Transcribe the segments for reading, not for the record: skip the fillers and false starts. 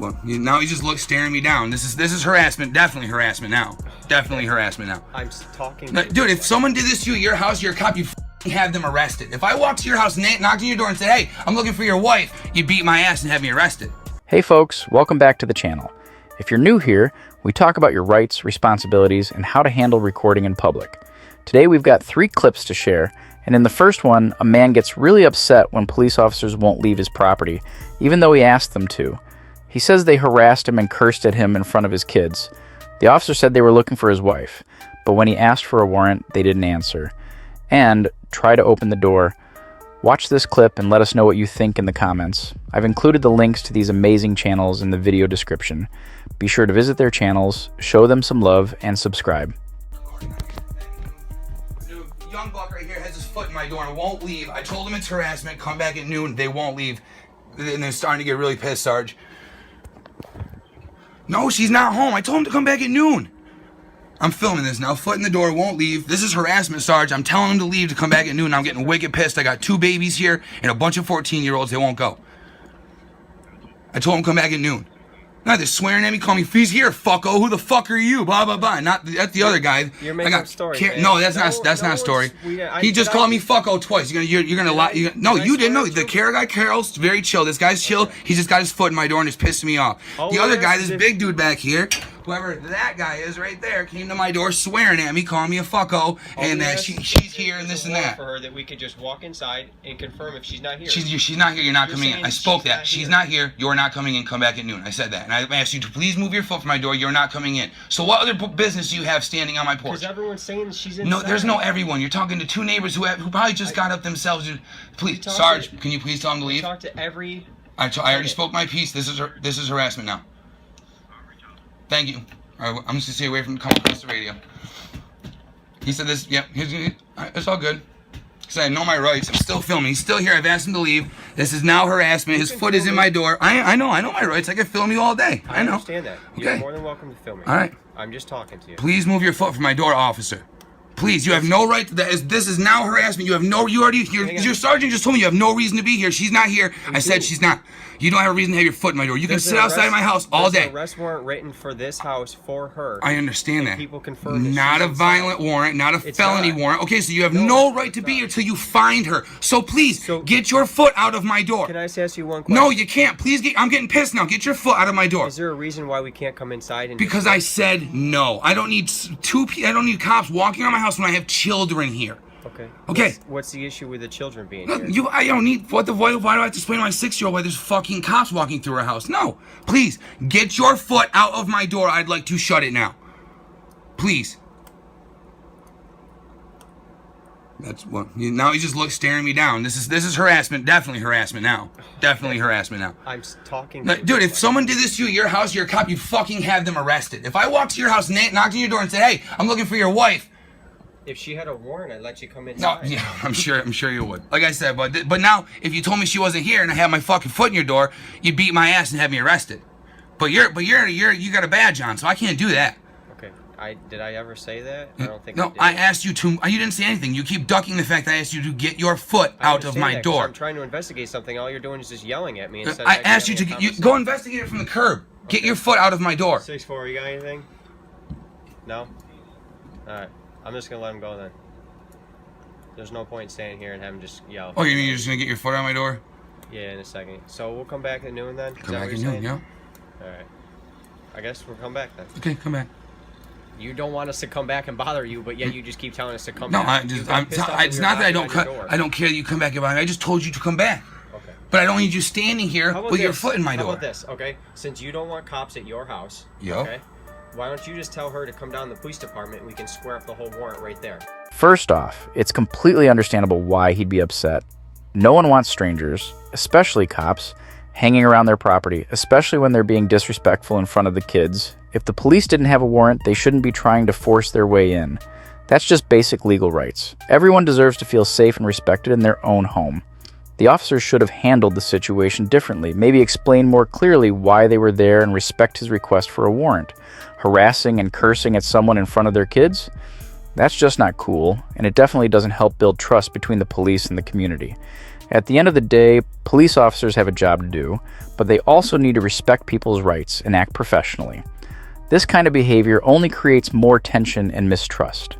Well, now he just looks staring me down. This is harassment. Definitely harassment now. Definitely harassment now. I'm talking. No, dude, if someone did this to you at your house, you're a cop, you have them arrested. If I walked to your house, knocked on your door and said, hey, I'm looking for your wife, you beat my ass and have me arrested. Hey folks, welcome back to the channel. If you're new here, we talk about your rights, responsibilities, and how to handle recording in public. Today we've got 3 clips to share, and in the first one, a man gets really upset when police officers won't leave his property, even though he asked them to. He says they harassed him and cursed at him in front of his kids. The officer said they were looking for his wife, but when he asked for a warrant, they didn't answer. And try to open the door. Watch this clip and let us know what you think in the comments. I've included the links to these amazing channels in the video description. Be sure to visit their channels, show them some love, and subscribe. Dude, young buck right here has his foot in my door and won't leave. I told him it's harassment, come back at noon, they won't leave. And they're starting to get really pissed, Sarge. No, she's not home. I told him to come back at noon. I'm filming this now. Foot in the door, won't leave. This is harassment, Sarge. I'm telling him to leave to come back at noon. I'm getting wicked pissed. I got 2 babies here and a bunch of 14-year-olds. They won't go. I told him to come back at noon. Now they're swearing at me, calling me, he's here, fucko. Who the fuck are you? Blah, blah, blah. Not that's the other guy. You're making up stories, man. No, that's not a story. He just called me fucko twice. You're gonna lie. No, you didn't know. The Carol guy, Carol's very chill. This guy's chill. Okay. He just got his foot in my door and it's pissing me off. The other guy, this big dude back here, whoever that guy is right there, came to my door swearing at me, calling me a fucko, and that she's here and this and that. For her that we could just walk inside and confirm if she's not here. She's not here. You're not coming in. I spoke that. She's not here. You're not coming in. Come back at noon. I said that, and I asked you to please move your foot from my door. You're not coming in. So what other business do you have standing on my porch? Because everyone's saying she's inside. No, there's no everyone. You're talking to 2 neighbors who probably just got up themselves. Please, Sarge, can you please tell them to leave? Talk to every. I already spoke my piece. This is harassment now. Thank you. All right, I'm just gonna stay away from coming across the radio. He said this. Yep, it's all good. He said I know my rights. I'm still filming. He's still here. I've asked him to leave. This is now harassment. His foot is in my door. I know my rights. I can film you all day. I know. I understand that. You're more than welcome to film me. All right. I'm just talking to you. Please move your foot from my door, officer. Please, you have no right to that. This is now harassment. You have no. Your sergeant just told me you have no reason to be here. She's not here. I said she's not. You don't have a reason to have your foot in my door. You can sit outside my house all day. There's an arrest warrant written for this house for her. I understand that. People confirm. Not a violent warrant, not a felony warrant. Okay, so you have no right to be here till you find her. So please, get your foot out of my door. Can I just ask you one question? No, you can't. Please, I'm getting pissed now. Get your foot out of my door. Is there a reason why we can't come inside? And because I said no. I don't need I don't need cops walking around my house when I have children here. Okay. What's the issue with the children being here? I don't need. Why do I have to explain to my 6-year-old why there's fucking cops walking through our house? No. Please, get your foot out of my door. I'd like to shut it now. Please. That's what. Now he just looks staring me down. This is harassment. Definitely harassment now. Definitely harassment now. I'm talking. Dude, if someone did this to you at your house, you're a cop. You fucking have them arrested. If I walked to your house, knocked on your door, and said, "Hey, I'm looking for your wife." If she had a warrant, I'd let you come inside. No, yeah, I'm sure you would. Like I said, but now if you told me she wasn't here and I had my fucking foot in your door, you'd beat my ass and have me arrested. But you got a badge on, so I can't do that. Okay. Did I ever say that? I don't think no, I did. I asked you to. You didn't say anything. You keep ducking the fact that I asked you to get your foot out of my door. I'm trying to investigate something. All you're doing is just yelling at me. I asked you to go investigate it from the curb. Okay. Get your foot out of my door. 6'4", you got anything? No? Alright. I'm just gonna let him go then. There's no point staying here and having him just yell. Oh, you mean you're just gonna get your foot out of my door? Yeah, in a second. So we'll come back at noon then? Come back at noon, yeah. Alright. I guess we'll come back then. Okay, come back. You don't want us to come back and bother you, but yet you just keep telling us to come back. No, it's not that I don't care that you come back and bother me. I just told you to come back. Okay. But I don't need you standing here with your foot in my door. How about this, okay? Since you don't want cops at your house, okay? Why don't you just tell her to come down to the police department and we can square up the whole warrant right there? First off, it's completely understandable why he'd be upset. No one wants strangers, especially cops, hanging around their property, especially when they're being disrespectful in front of the kids. If the police didn't have a warrant, they shouldn't be trying to force their way in. That's just basic legal rights. Everyone deserves to feel safe and respected in their own home. The officers should have handled the situation differently, maybe explain more clearly why they were there and respect his request for a warrant. Harassing and cursing at someone in front of their kids? That's just not cool, and it definitely doesn't help build trust between the police and the community. At the end of the day, police officers have a job to do, but they also need to respect people's rights and act professionally. This kind of behavior only creates more tension and mistrust.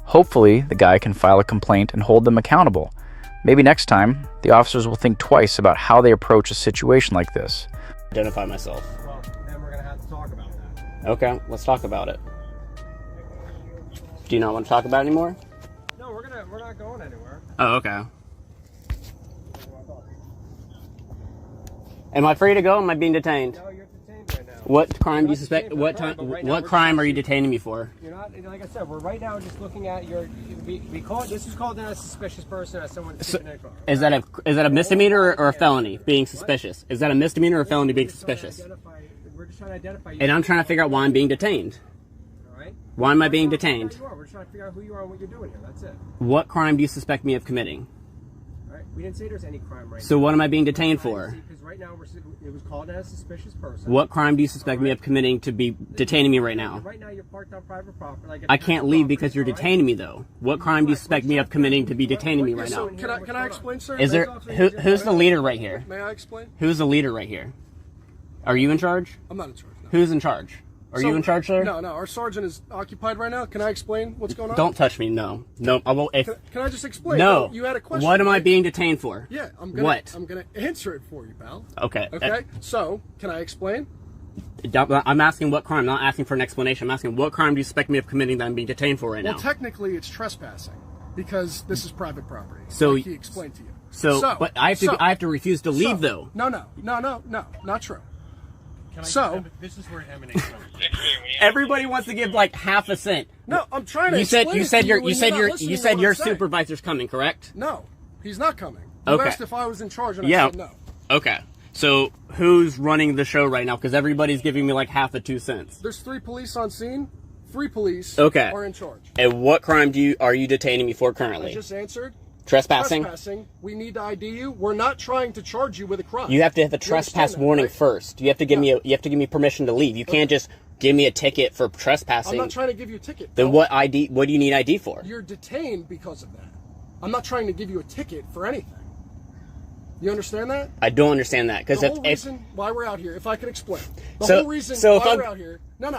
Hopefully, the guy can file a complaint and hold them accountable. Maybe next time, the officers will think twice about how they approach a situation like this. Identify myself. Well, then we're gonna have to talk about that. Okay, let's talk about it. Do you not want to talk about it anymore? No, we're not going anywhere. Oh, okay. Am I free to go? Am I being detained? No, you're detained right now. What crime do you You're not suspect? detained What for a time? crime, but right now What we're crime are you just- detaining me for? You're not, like I said, we're right now just looking at your. We call it. This is called as a suspicious person, as someone keeping a car. Is that a misdemeanor or a felony? Being suspicious. Is that a misdemeanor or a felony? Being suspicious. We're just trying to identify you. And I'm trying to figure out why I'm being detained. All right. Why am I being We're trying to detained? figure out who you are. We're trying to figure out who you are and what you're doing here. That's it. What crime do you suspect me of committing? All right. We didn't say there's any crime right now. So what am I being detained for? Because right now it was called as a suspicious person. What crime do you suspect me of committing to be detaining me right now? Right now you're parked on private property. Like I can't leave because you're detaining me, though. What crime do you suspect me of committing to be detaining me right now? Can I explain, sir? Is there who's the leader right here? May I explain? Who's the leader right here? Are you in charge? I'm not in charge. No. Who's in charge? Are you in charge, sir? No. Our sergeant is occupied right now. Can I explain what's going on? Don't touch me. No. I won't. If Can I just explain? no, You had a question. what am I right? being detained for? Yeah, I'm gonna. What? I'm gonna answer it for you, pal. Okay. Okay. So, can I explain? I'm asking what crime. I'm not asking for an explanation. I'm asking what crime do you suspect me of committing that I'm being detained for right Well, now? technically, it's trespassing because this is private property. So- like he explained to you. But I have to refuse to leave though. No, not true. So, This is where it emanates from. Everybody wants to give like half a cent. no, I'm trying to. You said explain you it said to your and you you're said not your listening you to said what your I'm saying. supervisor's coming, correct? No, he's not coming. You Okay. asked if I was in charge, and I Yeah. said no. Okay. So who's running the show right now? Because everybody's giving me like half of 2 cents. There's 3 police on scene. 3 police Okay. are in charge. And what crime are you detaining me for I currently? just answered. Trespassing. Trespassing. We need to ID you. We're not trying to charge you with a crime. You have to have a You trespass understand that, warning right? first. You have to give me permission to leave. You can't just give me a ticket for I'm trespassing. not trying to give you a ticket. Then pal. what ID? What do you need ID for? You're detained because of that. I'm not trying to give you a ticket for anything. You understand that? I don't understand that because The whole if reason why we're out here, if I could explain. The So- whole reason so if why I'm- we're out here. No.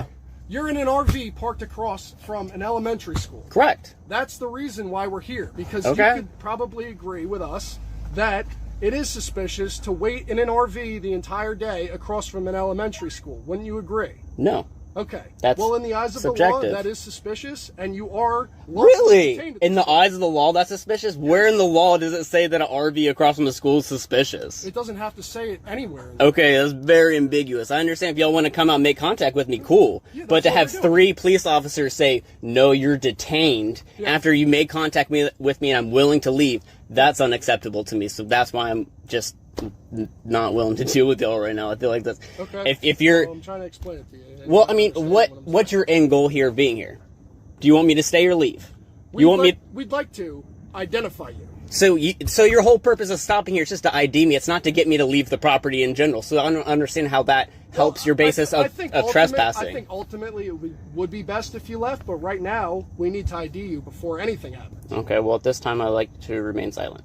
You're in an RV parked across from an elementary school. correct. That's the reason why we're here. Because Okay. you could probably agree with us that it is suspicious to wait in an RV the entire day across from an elementary school. Wouldn't you agree? No. Okay. That's well, in the eyes of the law, subjective. that is suspicious, and you are Really? detained at In the this point. eyes of the law, that's suspicious? Where in the law does it say that an RV across from the school is suspicious? It doesn't have to say it anywhere. Okay, that's very ambiguous. I understand if y'all want to come out and make contact with me, cool. Yeah, But to that's what have we're doing. 3 police officers say, no, you're detained Yeah. after you made contact with me and I'm willing to leave, that's unacceptable to me. So that's why I'm just not willing to deal with y'all right now. I feel like that's... Okay. If you're... Well, I'm trying to explain it to you. and Well, you I mean, understand what's I'm saying. your end goal here of being here? Do you want me to stay or leave? You want me... We'd like to identify you. So your whole purpose of stopping here is just to ID me. It's not to get me to leave the property in general. So I don't understand how that helps your basis I of think trespassing. I think ultimately it would be best if you left, but right now we need to ID you before anything happens. Okay, well, at this time, I like to remain silent.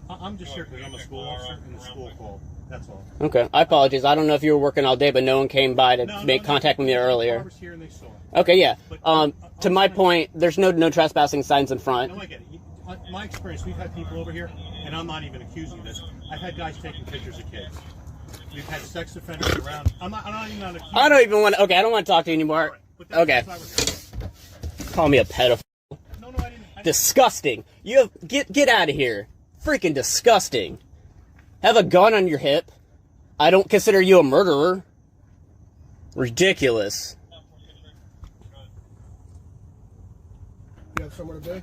I'm just here because I'm a school officer and the school called. That's all. Okay, I apologize. I don't know if you were working all day, but no one came by to No, make no, contact with me the earlier. car was here and they saw it. Okay, yeah. But, To my point, there's no trespassing signs in front. No, I get it. My experience, we've had people over here, and I'm not even accusing of this. I've had guys taking pictures of kids. We've had sex offenders around. I'm not even on accusing. I don't even want to. Okay, I don't want to talk to you anymore. But that's Okay, why we're here. call me a pedophile. No, I didn't. Disgusting. Get out of here. Freaking disgusting. Have a gun on your hip. I don't consider you a murderer. Ridiculous. You have somewhere to be?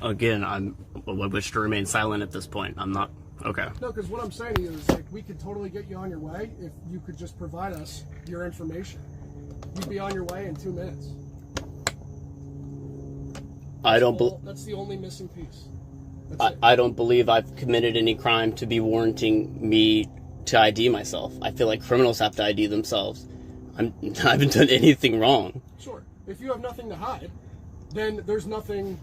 Again, I wish to remain silent at this point. I'm not. Okay. No, because what I'm saying to you is like we could totally get you on your way if you could just provide us your information. You'd be on your way in 2 minutes. That's the only missing piece. That's it. I don't believe I've committed any crime to be warranting me to ID myself. I feel like criminals have to ID themselves. I haven't done anything wrong. Sure. If you have nothing to hide, then there's nothing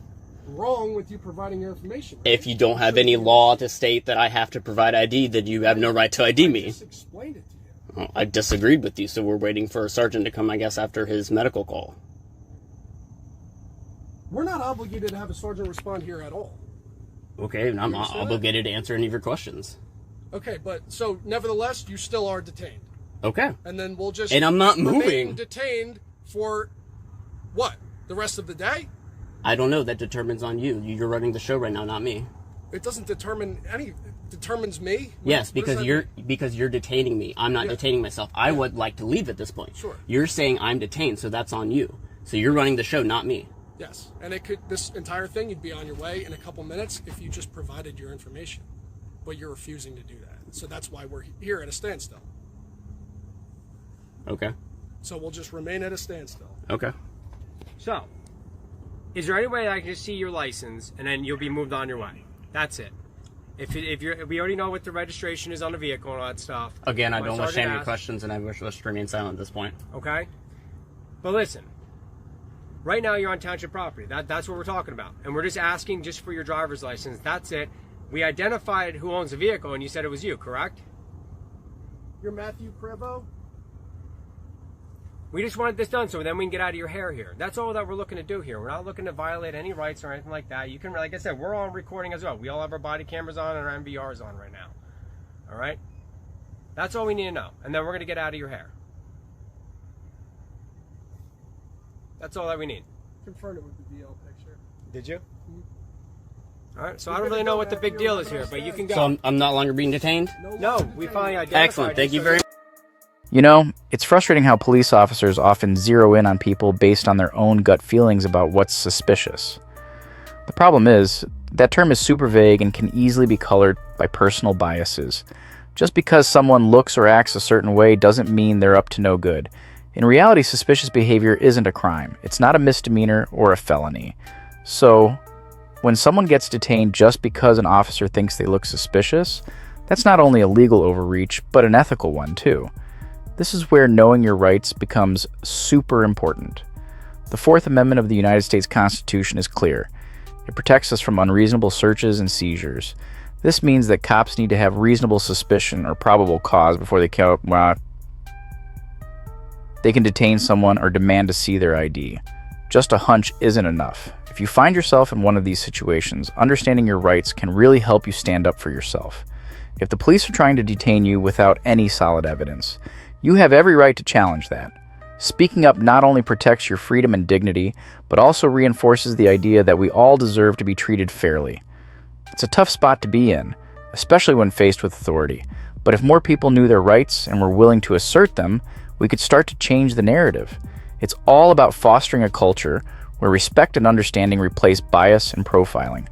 wrong with you providing your information? Right? If you don't have any law to state that I have to provide ID, then you have no right to ID me. I just explained it to you. Well, I disagreed with you, so we're waiting for a sergeant to come, I guess, after his medical call. We're not obligated to have a sergeant respond here at all. Okay, and I'm You not understand obligated to answer any of your questions. Okay, but so nevertheless, you still are detained. Okay. And then we'll just And I'm not remain moving. detained for what? The rest of the day? I don't know. That determines on you. You're running the show right now, not me. It doesn't determine it determines me? Yes, What does because that mean? you're detaining me. I'm not Yeah. detaining myself. I would like to leave at this point. Sure. You're saying I'm detained, so that's on you. So you're running the show, not me. Yes. And this entire thing, you'd be on your way in a couple minutes if you just provided your information. But you're refusing to do that. So that's why we're here at a standstill. Okay. So we'll just remain at a standstill. Okay. So, is there any way I can just see your license and then you'll be moved on your way? That's it. If we already know what the registration is on the vehicle and all that stuff. Again, I My don't wish to sergeant answer your asked. questions, and I wish to remain silent at this point. Okay? But listen, right now you're on township property. That's what we're talking about. And we're just asking just for your driver's license. That's it. We identified who owns the vehicle, and you said it was you, correct? You're Matthew Prevo? We just wanted this done so then we can get out of your hair here. That's all that we're looking to do here. We're not looking to violate any rights or anything like that. You can, like I said, we're on recording as well. We all have our body cameras on and our MVRs on right now. All right? That's all we need to know. And then we're going to get out of your hair. That's all that we need. Confirmed it with the DL picture. Did you? All right, so I don't really know what the big deal is here, but you can go. So I'm not longer being detained? No, we finally identified. Excellent. Thank you very much. You know, it's frustrating how police officers often zero in on people based on their own gut feelings about what's suspicious. The problem is, that term is super vague and can easily be colored by personal biases. Just because someone looks or acts a certain way doesn't mean they're up to no good. In reality, suspicious behavior isn't a crime. It's not a misdemeanor or a felony. So, when someone gets detained just because an officer thinks they look suspicious, that's not only a legal overreach, but an ethical one too. This is where knowing your rights becomes super important. The Fourth Amendment of the United States Constitution is clear. It protects us from unreasonable searches and seizures. This means that cops need to have reasonable suspicion or probable cause before they can detain someone or demand to see their ID. Just a hunch isn't enough. If you find yourself in one of these situations, understanding your rights can really help you stand up for yourself. If the police are trying to detain you without any solid evidence, you have every right to challenge that. Speaking up not only protects your freedom and dignity, but also reinforces the idea that we all deserve to be treated fairly. It's a tough spot to be in, especially when faced with authority. But if more people knew their rights and were willing to assert them, we could start to change the narrative. It's all about fostering a culture where respect and understanding replace bias and profiling.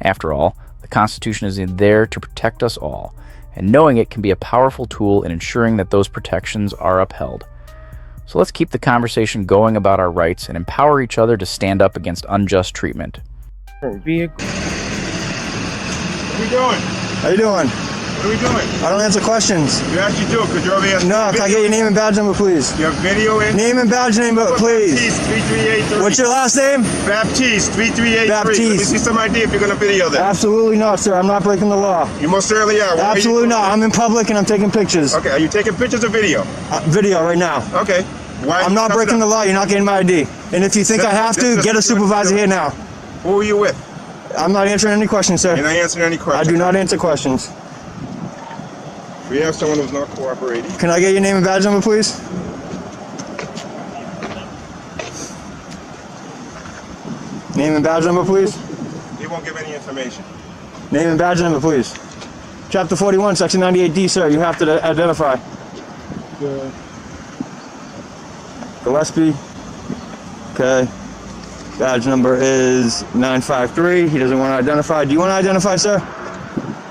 After all, the Constitution is there to protect us all, and knowing it can be a powerful tool in ensuring that those protections are upheld. So let's keep the conversation going about our rights and empower each other to stand up against unjust treatment. Vehicle. What are we doing? How you doing? What are we doing? I don't answer questions. You actually do, because you're over here. No, can I get your name and badge number, please? You have video in? Name and badge number, please. Baptiste 3383. What's your last name? Baptiste 3383. Baptiste. Let me see some ID if you're going to video that. Absolutely not, sir. I'm not breaking the law. You most certainly are. Why are you Absolutely doing not. that? I'm in public and I'm taking pictures. Okay, are you taking pictures or video? Video right now. Okay. Why? I'm not breaking the law. You're not getting my ID. And if you think I have to, get a supervisor here now. Who are you with? I'm not answering any questions, sir. You're not answering any I questions. do not answer questions. We have someone who's not cooperating. Can I get your name and badge number, please? Name and badge number, please. He won't give any information. Name and badge number, please. Chapter 41, Section 98D, sir. You have to identify. Gillespie. Okay. Badge number is 953. He doesn't want to identify. Do you want to identify, sir?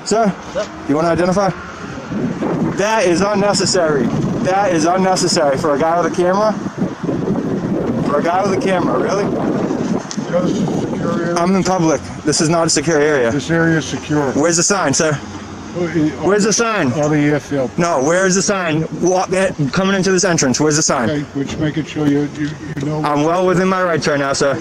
Sir? Do you want to identify? That is unnecessary. That is unnecessary for a guy with a camera. For a guy with a camera, really? I'm in public. This is not a secure area. This area is secure. Where's the sign, sir? Where's the sign? On the airfield. No, where's the sign? Coming into this entrance, where's the sign? Okay, which make it sure you know. I'm well within my rights right now, sir.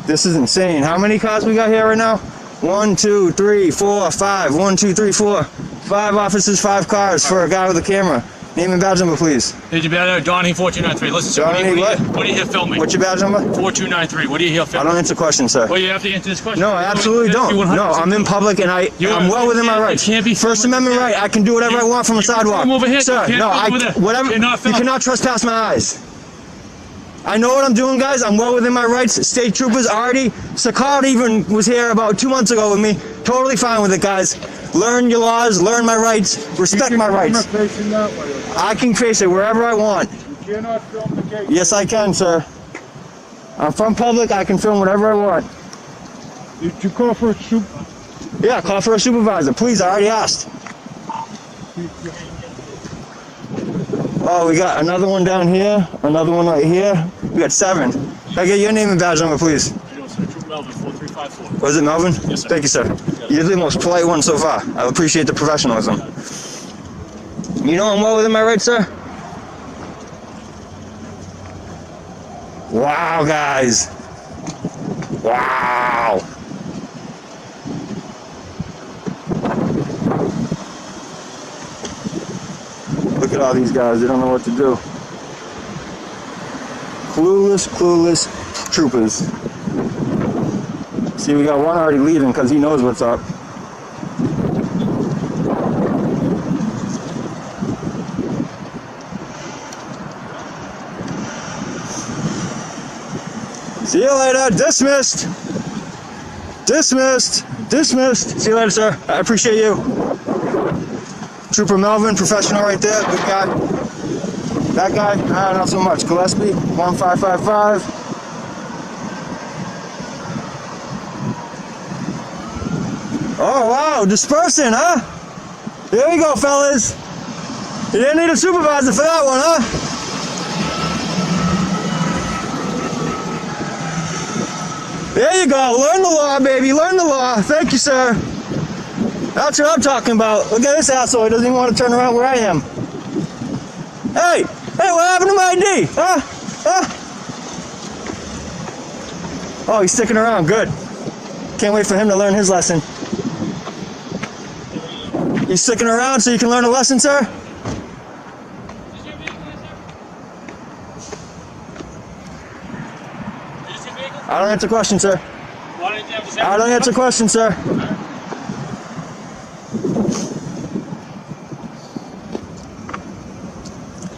This is insane. How many cars we got here right now? 1, 2, 3, 4, 5. 1, 2, 3, 4. 5 officers, 5 cars for a guy with a camera. Name and badge number, please. Did you badge Donnie 4293? Listen, sir. Donnie, what are you here filming? What's your badge number? 4293. What are you here I filming? don't answer questions, sir. Well, you have to answer this question. No, I absolutely don't. No, I'm in public and I'm well within my rights. First Amendment right. I can do whatever I want from a sidewalk. Come over here. Sir, no, whatever. You cannot trespass my eyes. I know what I'm doing, guys. I'm well within my rights. State troopers already. Sakard even was here about 2 months ago with me. Totally fine with it, guys. Learn your laws, learn my rights, respect my rights. I can face it wherever I want. You cannot film the gate. Yes, I can, sir. I'm from public. I can film whatever I want. Did you call for a soup? Yeah, call for a supervisor. Please, I already asked. Oh, we got another one down here, another one right here. We got 7. Can I get your name and badge number, please? Melvin 4354. Was it Melvin? Yes, sir. Thank you, sir. You're the most polite one so far. I appreciate the professionalism. You know I'm well within my rights, sir? Wow, guys. Wow. Look at all these guys. They don't know what to do. Clueless troopers. See, we got one already leaving because he knows what's up. See you later. Dismissed. Dismissed. Dismissed. See you later, sir. I appreciate you. Trooper Melvin, professional right there. Good guy. That guy, not so much. Gillespie, 1555. Oh, wow, dispersing, huh? There you go, fellas. You didn't need a supervisor for that one, huh? There you go. Learn the law, baby. Learn the law. Thank you, sir. That's what I'm talking about. Look at this asshole. He doesn't even want to turn around where I am. Hey, what happened to my ID? Huh? Oh, he's sticking around. Good. Can't wait for him to learn his lesson. You sticking around so you can learn a lesson, sir? I don't answer questions, sir. I don't answer questions, sir.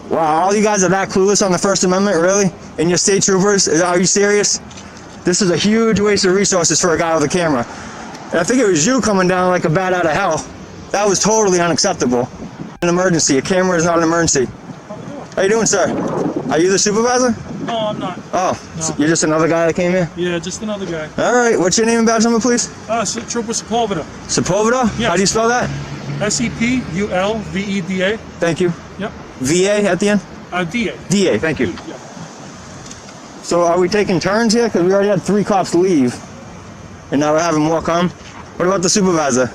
Wow, all you guys are that clueless on the First Amendment, really? And your state troopers? Are you serious? This is a huge waste of resources for a guy with a camera. And I think it was you coming down like a bat out of hell. That was totally unacceptable. An emergency. A camera is not an emergency. How you doing, sir? Are you the supervisor? No, I'm not. Oh, No. So you're just another guy that came here? Yeah, just another guy. All right, what's your name and badge number, please? Trooper Sepulveda. Sepulveda? Yes. How do you spell that? Sepulveda. Thank you. Yep. VA at the end? DA. DA, thank you. Yeah. So are we taking turns here? Because we already had 3 cops leave. And now we're having more come. What about the supervisor?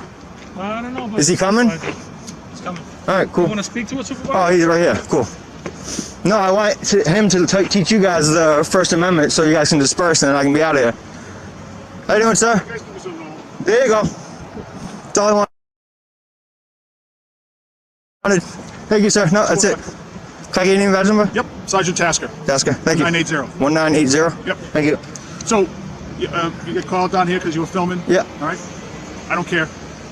I don't know. But Is he coming? He's coming. All right, cool. You want to speak to a supervisor? Oh, he's right here. Cool. No, I want him to teach you guys the First Amendment so you guys can disperse and then I can be out of here. How you doing, sir? There you go. That's all I wanted. Thank you, sir. No, that's it. Can I get your name and badge number? Yep, Sergeant Tasker. Tasker, thank you. 1980. 1980? Yep. Thank you. So, you get called down here because you were filming? Yeah. All right. I don't care.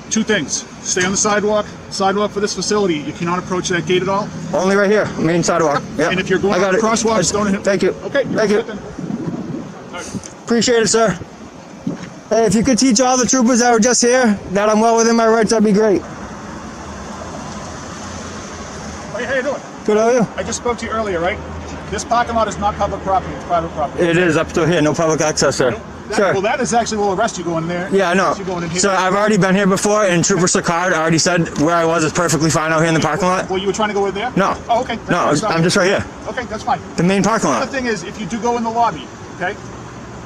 2 things. Stay on the sidewalk. Sidewalk for this facility. You cannot approach that gate at all. Only right here, main sidewalk. Yeah. And if you're going I got on it. crosswalks, don't hit. Thank you. Okay. Thank you. Appreciate it, sir. Hey, if you could teach all the troopers that were just here that I'm well within my rights, that'd be great. Hey, how you doing? Good, how are you? I just spoke to you earlier, right? This parking lot is not public property. It's private property. It is up to here, no public access, sir. Sir. Well, that is actually, we'll arrest you going there. Yeah, I know. You going in here. So I've already been here before, and Trooper Sakard already said where I was is perfectly fine out here in the parking lot. Well, you were trying to go in there? No. Oh, okay. No, I'm just right here. Okay, that's fine. The main parking The lot. other thing is, if you do go in the lobby, okay,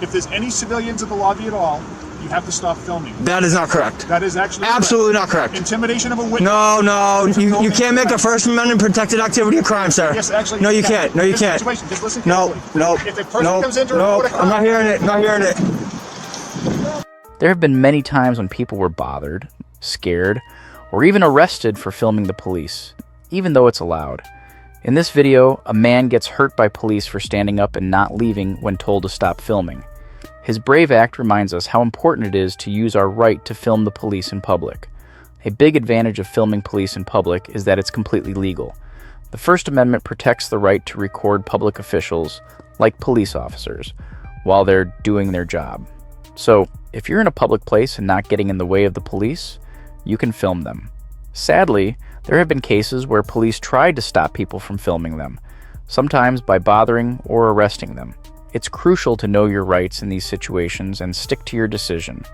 if there's any civilians in the lobby at all, you have to stop filming. That is not correct. That is actually Absolutely correct. not correct. Intimidation of a witness. No, you can't make a First Amendment protected activity a crime, sir. Yes, actually. No, you can't. No, you can't. Situation. Just listen No, carefully. If a person comes in to no, report a crime, I'm not hearing it. Not hearing it. There have been many times when people were bothered, scared, or even arrested for filming the police, even though it's allowed. In this video, a man gets hurt by police for standing up and not leaving when told to stop filming. His brave act reminds us how important it is to use our right to film the police in public. A big advantage of filming police in public is that it's completely legal. The First Amendment protects the right to record public officials, like police officers, while they're doing their job. So, if you're in a public place and not getting in the way of the police, you can film them. Sadly, there have been cases where police tried to stop people from filming them, sometimes by bothering or arresting them. It's crucial to know your rights in these situations and stick to your decision.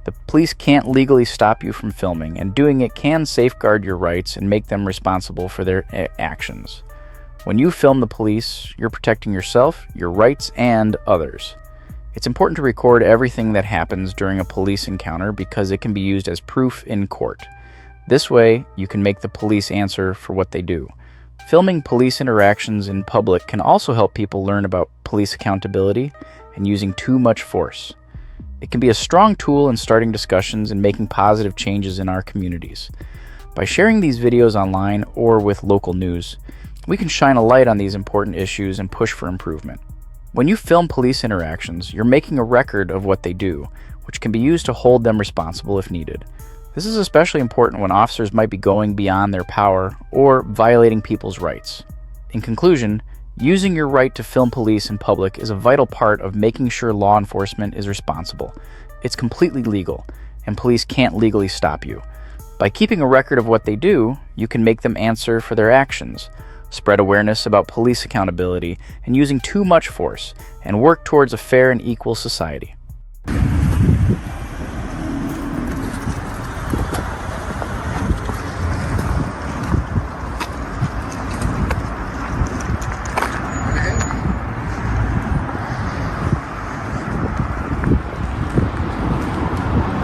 The police can't legally stop you from filming, and doing it can safeguard your rights and make them responsible for their actions. When you film the police, you're protecting yourself, your rights, and others. It's important to record everything that happens during a police encounter because it can be used as proof in court. This way, you can make the police answer for what they do. Filming police interactions in public can also help people learn about police accountability and using too much force. It can be a strong tool in starting discussions and making positive changes in our communities. By sharing these videos online or with local news, we can shine a light on these important issues and push for improvement. When you film police interactions, you're making a record of what they do, which can be used to hold them responsible if needed. This is especially important when officers might be going beyond their power or violating people's rights. In conclusion, using your right to film police in public is a vital part of making sure law enforcement is responsible. It's completely legal, and police can't legally stop you. By keeping a record of what they do, you can make them answer for their actions, spread awareness about police accountability and using too much force, and work towards a fair and equal society.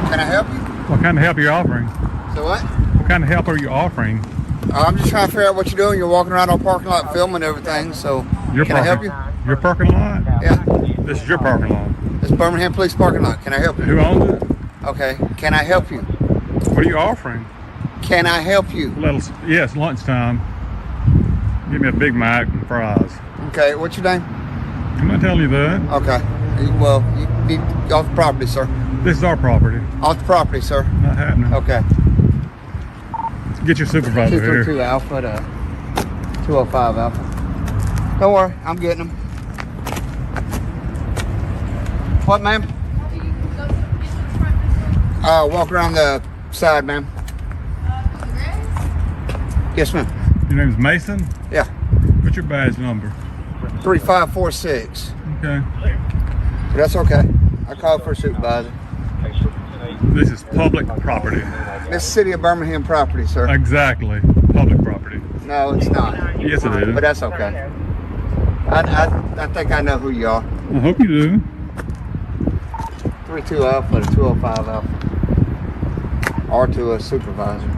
Can I help you? What kind of help are you offering? So what? What kind of help are you offering? I'm just trying to figure out what you're doing. You're walking around our parking lot filming everything, so can I help you? Your parking lot? Yeah. This is your parking lot. It's Birmingham Police parking lot. Can I help you? Who owns it? Okay. Can I help you? What are you offering? Can I help you? Yes, lunchtime. Give me a Big Mac and fries. Okay. What's your name? I'm not telling you that. Okay. Well, you need off the property, sir. This is our property. Off the property, sir. Not happening. Okay. Get your supervisor here. 232 Alpha to 205 Alpha. Don't worry, I'm getting them. What, ma'am? Walk around the side, ma'am. Yes, ma'am. Your name's Mason? Yeah. What's your badge number? 3546. Okay. That's okay. I called for a supervisor. This is public property. This is City of Birmingham property, sir. Exactly. Public property. No, it's not. Yes, it is. But that's okay. I think I know who you are. I hope you do. 32 Alpha to 205 Alpha. Or to a supervisor.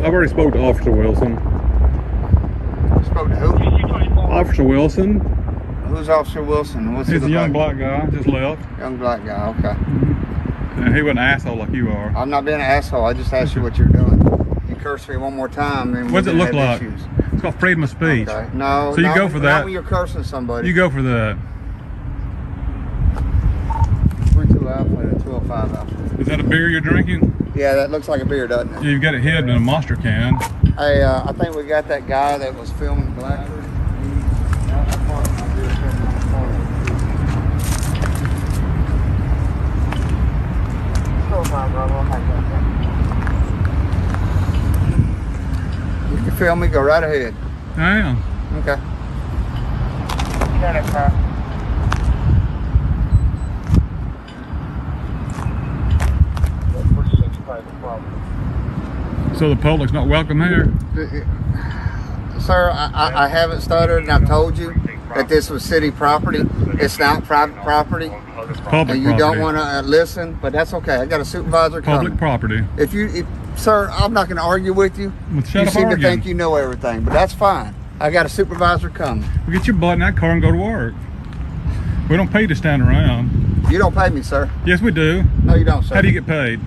I've already spoke to Officer Wilson. Spoke to who? Officer Wilson. Who's Officer Wilson? What's he He's a look young like? black guy, just left. Young black guy, okay. And he wasn't an asshole like you are. I'm not being an asshole. I just asked you what you're doing. You curse me one more time, then What does it look have like? issues. It's called freedom of speech. Okay. No, So you go for not that. when you're cursing somebody. You go for that. 32 Alpha to 205 Alpha. Is that a beer you're drinking? Yeah, that looks like a beer, doesn't it? Yeah, you've got it hidden in a monster can. Hey, I think we got that guy that was filming Blackford. You can film me, go right ahead. I am. Okay. So the public's not welcome here? Sir, I haven't stuttered, and I've told you that this was city property. It's not private property. Public and you property. don't want to listen, but that's okay. I got a supervisor coming. Public property. If Sir, I'm not going to argue with you. Well, shut You up seem to arguing. think you know everything, but that's fine. I got a supervisor coming. Well, get your butt in that car and go to work. We don't pay you to stand around. You don't pay me, sir. Yes, we do. No, you don't, sir. How do you get paid?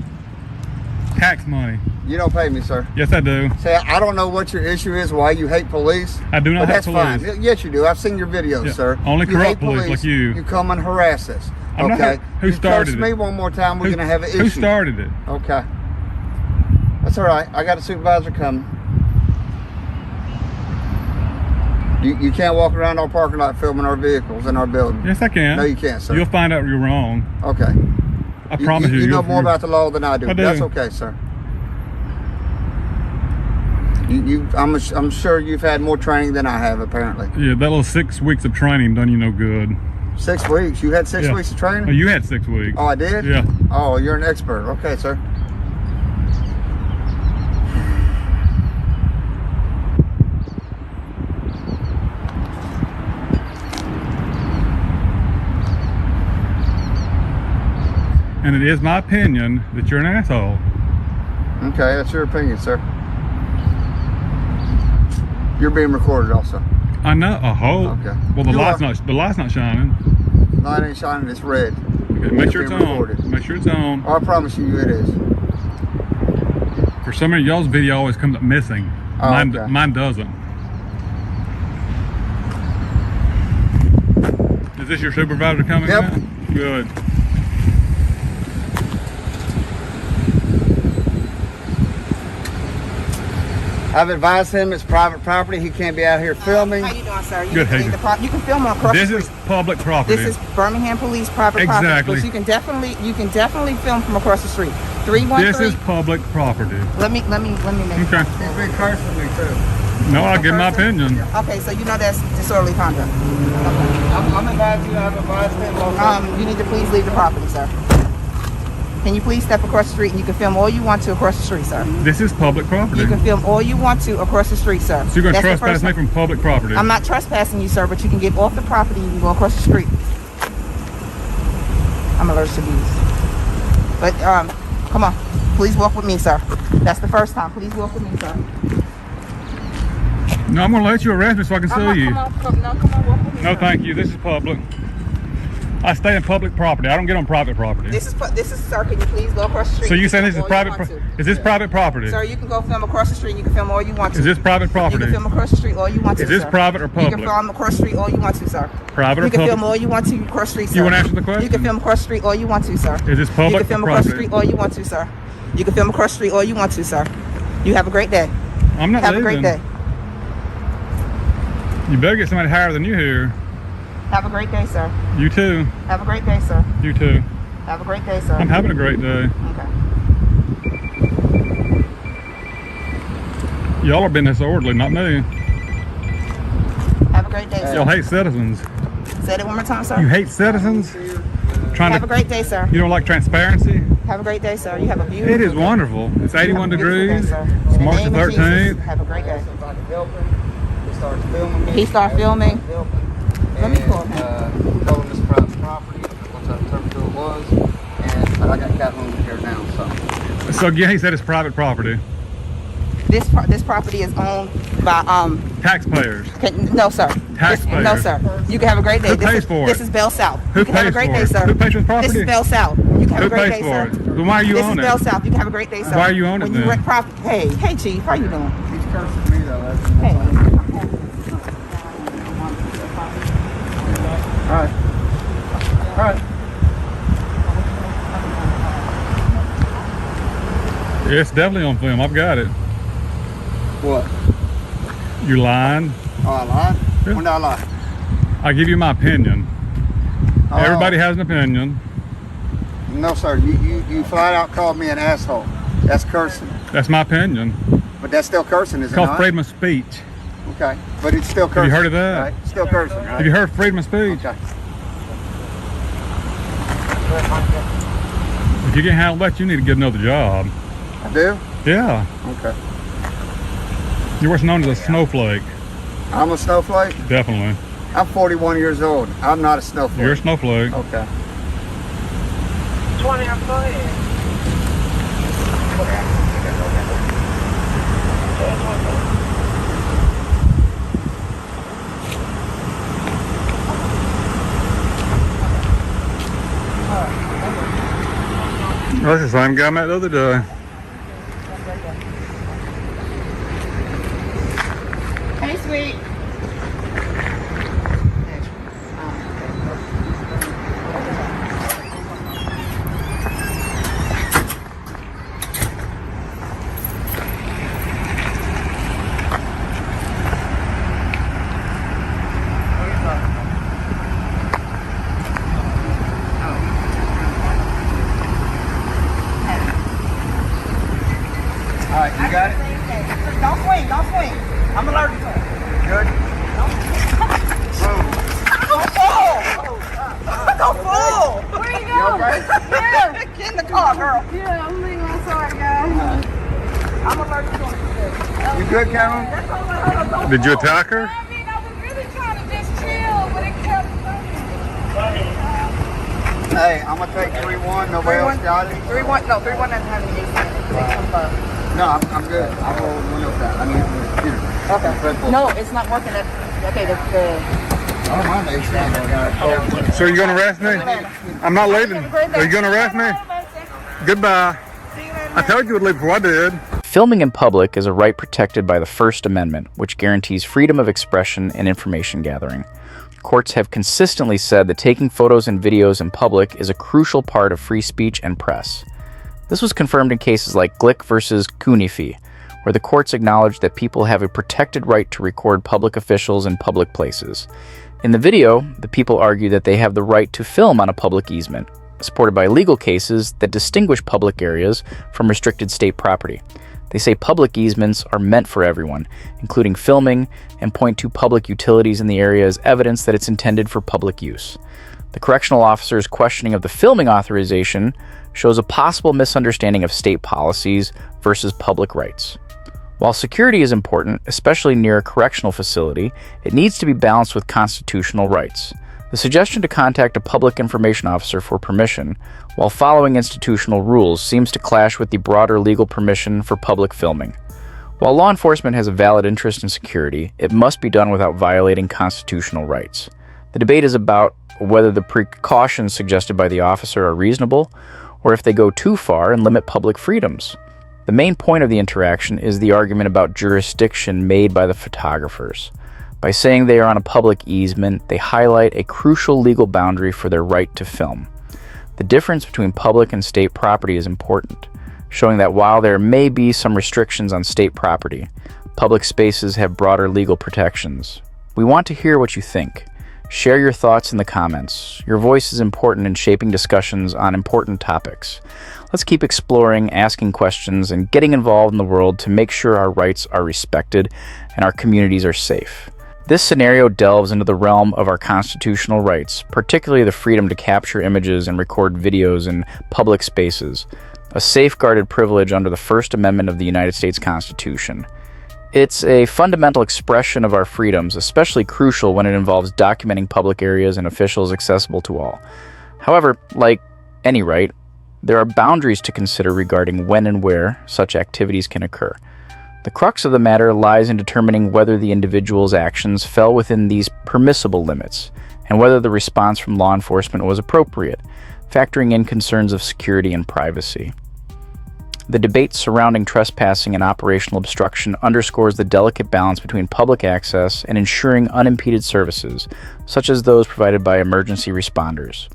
Tax money. You don't pay me, sir. Yes, I do. Say, I don't know what your issue is, why you hate police. I do not but hate that's fine. police. Yes, you do. I've seen your videos, Yeah, sir. only You corrupt hate police like you. You come and harass us. I'm not okay. who started You curse me it? one more time, we're Who- going to have an issue. Who started it? Okay. That's all right. I got a supervisor coming. You can't walk around our parking lot filming our vehicles in our building. Yes, I can. No, you can't, sir. You'll find out you're wrong. Okay. I promise you. You know you'll- more about the law than I do. I do. That's okay, sir. I'm sure you've had more training than I have, apparently. Yeah, that little 6 weeks of training done you no good. 6 weeks? You had 6 Yeah. weeks of training? Oh, you had 6 weeks. Oh, I did? Yeah. Oh, you're an expert. Okay, sir. And it is my opinion that you're an asshole. Okay, that's your opinion, sir. You're being recorded also. I know. I hope. Okay. Well, the You light's are. not. The light's not shining. Light ain't shining, it's red. Okay, make sure You're it's being on. recorded. Make sure it's on. Oh, I promise you it is. For some reason, y'all's video always comes up missing. Oh, Mine, okay. mine doesn't. Is this your supervisor coming Yep. now? Good. I've advised him it's private property. He can't be out here filming. How you doing, sir? You Good, can, Hazel. you can film on across This the is street. public property. This is Birmingham Police private Exactly. property. But you can definitely film from across the street. 313. This is public property. Let me make Okay. He's been cursing me too. No, I'll give my opinion. Okay, so you know that's disorderly conduct. I'm advising you. I've advised him. Also. You need to please leave the property, sir. Can you please step across the street and you can film all you want to across the street, sir? This is public property. You can film all you want to across the street, sir. So you're going to That's the trespass first me one. from public property? I'm not trespassing you, sir, but you can get off the property and you can go across the street. I'm allergic to bees. But come on, please walk with me, sir. That's the first time. Please walk with me, sir. No, I'm going to let you arrest me so I can sue you. Come on, walk with me. No, sir. thank you. This is public. I stay in public property. I don't get on private property. This is, sir. Can you please go across the street? So you saying can this is film all you private? want to. Is this private property? Sir, you can go film across the street and you can film all you want to. Is this private You property? can film across the street all you want to, Is this sir. private or You public? can film across the street all you want to, sir. Private or You can public? film all you want to across the street, sir. You want to answer the question? You can film across the street all you want to, sir. Is this public You can film or across the private? street all you want to, sir. You can film across the street all you want to, sir. You have a great day. I'm not Have leaving. a great day. You better get somebody higher than you here. Have a great day, sir. You too. Have a great day, sir. You too. Have a great day, sir. I'm having a great day. Okay. Y'all are being disorderly, not me. Have a great day, sir. Y'all hate citizens. Say it one more time, sir. You hate citizens? Trying Have a to. great day, sir. You don't like transparency? Have a great day, sir. You have a beautiful It is day. wonderful. It's You have 81 a beautiful degrees. day, sir. It's In the March the name of Jesus, 13th. have a great day. Somebody help him. He starts filming me. He started filming. Let me call him. Told him it's private property, which I determined who it was. But I got Calhoun here now, so. So yeah, he said it's private property. This property is owned by Taxpayers. no, sir. Taxpayers. No, sir. You can have a great day. Who This pays is, for This it? is Bell South. Who You can have a pays great for day, it? sir. Who pays for the property? This is Bell South. You can have Who a great pays day, for sir. it? Then why are you This on is it? Bell South. You can have a great day, sir. Why are you on it When then? you rent property. Hey, Chief, how you doing? He's cursing me though. Hey. Alright. Alright. It's definitely on film. I've got it. What? You lying? Oh, I lied? Yeah. When did I lie? I give you my opinion. Oh. Everybody has an opinion. No, sir. You flat out called me an asshole. That's cursing. That's my opinion. But that's still cursing, is It's it called not? freedom of speech. Okay. But it's still Have cursing. you heard of that? Right? Still cursing, right? Have you heard of freedom of speech? Okay. If you can't handle that, you need to get another job. I do? Yeah. Okay. You're what's known as a snowflake. I'm a snowflake? Definitely. I'm 41 years old. I'm not a snowflake. You're a snowflake. Okay. 20, go ahead. That's the same guy I met the other day. Hey, sweet. All right, you got it? Don't swing, don't swing. I'm allergic to it. Good. Don't fall. Don't fall. Where you going? Yeah. Get in the car, girl. Yeah, I'm leaving. I'm sorry, guys. I'm allergic to it. You good, Cameron? Did you attack her? I mean, I was really trying to just chill, but it kept running. Hey, I'm gonna take 3-1. Nobody else got it? 3-1, no, 3-1 doesn't have any ace. No, I'm good. I'll roll the windows down. I mean, Okay. No, it's not working. Okay, I don't mind ace down. So you're gonna arrest me? I'm not leaving. Are you gonna arrest me? Goodbye. I told you would leave before I did. Filming in public is a right protected by the First Amendment, which guarantees freedom of expression and information gathering. Courts have consistently said that taking photos and videos in public is a crucial part of free speech and press. This was confirmed in cases like Glick versus Cunife, where the courts acknowledged that people have a protected right to record public officials in public places. In the video, the people argue that they have the right to film on a public easement, supported by legal cases that distinguish public areas from restricted state property. They say public easements are meant for everyone, including filming, and point to public utilities in the area as evidence that it's intended for public use. The correctional officer's questioning of the filming authorization shows a possible misunderstanding of state policies versus public rights. While security is important, especially near a correctional facility, it needs to be balanced with constitutional rights. The suggestion to contact a public information officer for permission, while following institutional rules, seems to clash with the broader legal permission for public filming. While law enforcement has a valid interest in security, it must be done without violating constitutional rights. The debate is about whether the precautions suggested by the officer are reasonable, or if they go too far and limit public freedoms. The main point of the interaction is the argument about jurisdiction made by the photographers. By saying they are on a public easement, they highlight a crucial legal boundary for their right to film. The difference between public and state property is important, showing that while there may be some restrictions on state property, public spaces have broader legal protections. We want to hear what you think. Share your thoughts in the comments. Your voice is important in shaping discussions on important topics. Let's keep exploring, asking questions, and getting involved in the world to make sure our rights are respected and our communities are safe. This scenario delves into the realm of our constitutional rights, particularly the freedom to capture images and record videos in public spaces, a safeguarded privilege under the First Amendment of the United States Constitution. It's a fundamental expression of our freedoms, especially crucial when it involves documenting public areas and officials accessible to all. However, like any right, there are boundaries to consider regarding when and where such activities can occur. The crux of the matter lies in determining whether the individual's actions fell within these permissible limits, and whether the response from law enforcement was appropriate, factoring in concerns of security and privacy. The debate surrounding trespassing and operational obstruction underscores the delicate balance between public access and ensuring unimpeded services, such as those provided by emergency responders.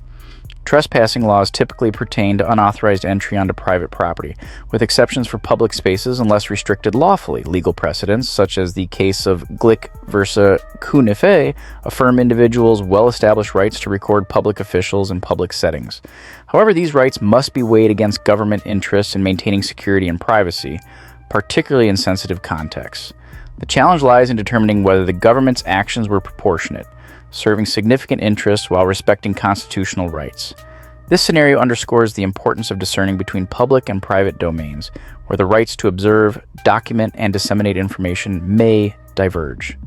Trespassing laws typically pertain to unauthorized entry onto private property, with exceptions for public spaces unless restricted lawfully. Legal precedents, such as the case of Glick versus Cunife, affirm individuals' well-established rights to record public officials in public settings. However, these rights must be weighed against government interests in maintaining security and privacy, particularly in sensitive contexts. The challenge lies in determining whether the government's actions were proportionate, serving significant interests while respecting constitutional rights. This scenario underscores the importance of discerning between public and private domains, where the rights to observe, document, and disseminate information may diverge.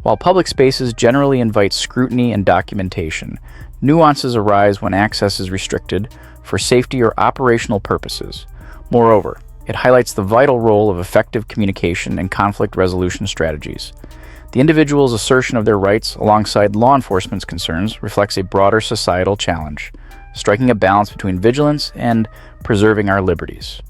While public spaces generally invite scrutiny and documentation, nuances arise when access is restricted for safety or operational purposes. Moreover, It highlights the vital role of effective communication and conflict resolution strategies. The individual's assertion of their rights alongside law enforcement's concerns reflects a broader societal challenge, striking a balance between vigilance and preserving our liberties.